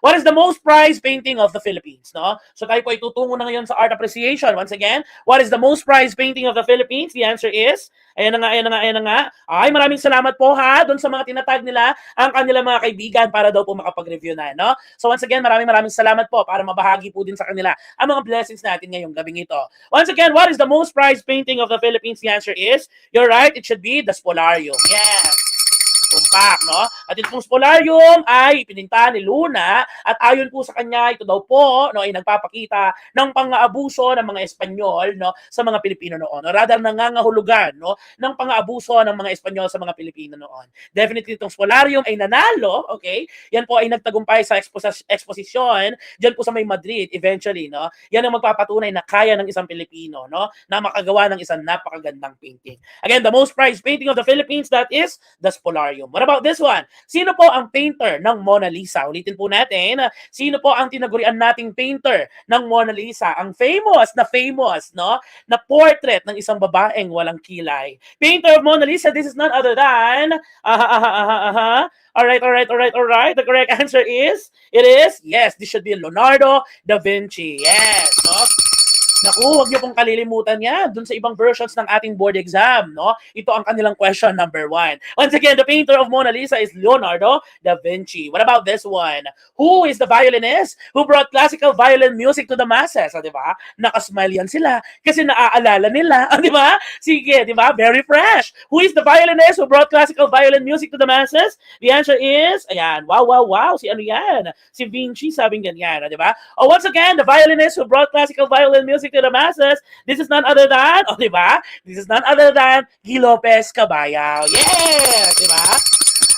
What is the most prized painting of the Philippines, no? So tayo po ay tutungo na ngayon sa art appreciation. Once again, what is the most prized painting of the Philippines? The answer is, ayan na nga, ayan na nga, ayan na nga. Ay, maraming salamat po ha, doon sa mga tinatag nila ang kanilang mga kaibigan para daw po makapag-review na, no? So once again, maraming salamat po para mabahagi po din sa kanila ang mga blessings natin ngayong gabing ito. Once again, what is the most prized painting of the Philippines? The answer is, you're right, it should be the Spolarium. Yes! Tumpak, no? At itong Spolarium ay pininta ni Luna at ayon po sa kanya, ito daw po no, ay nagpapakita ng pang-aabuso ng mga Espanyol no, sa mga Pilipino noon. Or rather, nangangahulugan no, ng pang-aabuso ng mga Espanyol sa mga Pilipino noon. Definitely itong Spolarium ay nanalo, okay? Yan po ay nagtagumpay sa exposition diyan po sa may Madrid eventually, no? Yan ang magpapatunay na kaya ng isang Pilipino, no, na makagawa ng isang napakagandang painting. Again, the most prized painting of the Philippines, that is the Spolarium. What about this one? Sino po ang painter ng Mona Lisa? Ulitin po natin, sino po ang tinagurian nating painter ng Mona Lisa? Ang famous, no, na portrait ng isang babaeng walang kilay. Painter of Mona Lisa, this is none other than, Alright. The correct answer is, yes, this should be Leonardo da Vinci. Yes, no? Naku, huwag niyo pong kalilimutan yan dun sa ibang versions ng ating board exam, no? Ito ang kanilang question number 1. Once again, the painter of Mona Lisa is Leonardo da Vinci. What about this one? Who is the violinist who brought classical violin music to the masses? Di ba? Nakasmile yan sila kasi naaalala nila. Di ba? Sige, di ba? Very fresh. Who is the violinist who brought classical violin music to the masses? The answer is, ayan, wow. Si ano yan? Si Vinci, sabing ganyan. Di ba? Oh, once again, the violinist who brought classical violin music to the masses, this is none other than, di ba? This is none other than Guy Lopez Cabayao. Yes! Di ba?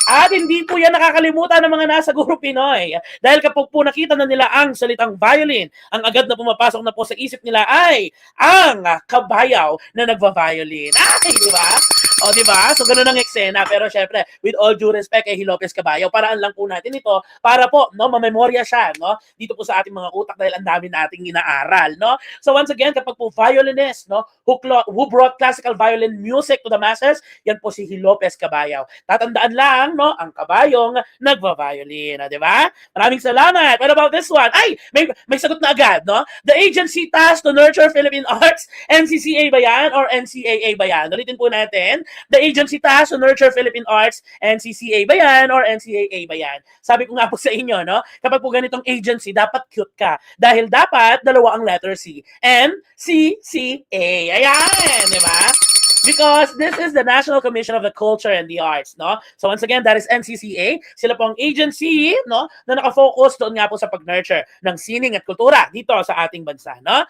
At hindi po yan nakakalimutan ng mga nasa Guro Pinoy. Dahil kapag po nakita na nila ang salitang violin, ang agad na pumapasok na po sa isip nila ay ang kabayaw na nagva-violin. Ay, di ba? O, di ba? So, ganun ang eksena. Pero syempre, with all due respect kay Lopez Cabayao, paraan lang po natin ito para po, no, mamemorya siya, no? Dito po sa ating mga utak dahil ang dami nating inaaral, no? So, once again, kapag po violinist, no, who brought classical violin music to the masses, yan po si Lopez Cabayao. Tatandaan lang, no, ang kabayong nagva-violin, di ba? Maraming salamat. What about this one? Ay, may sagot na agad, no? The agency tasked to nurture Philippine arts, NCCA ba yan or NCAA ba yan? Ulitin po natin. The agency tasked to nurture Philippine arts, NCCA ba yan or NCAA ba yan? Sabi ko nga po sa inyo, no? Kapag po ganitong agency, dapat cute ka. Dahil dapat dalawa ang letter C. NCCA. Ayan, di ba? Because this is the National Commission of the Culture and the Arts, no? So once again, that is NCCA. Sila po ang agency, no, na nakafocus doon nga po sa pag-nurture ng sining at kultura dito sa ating bansa, no?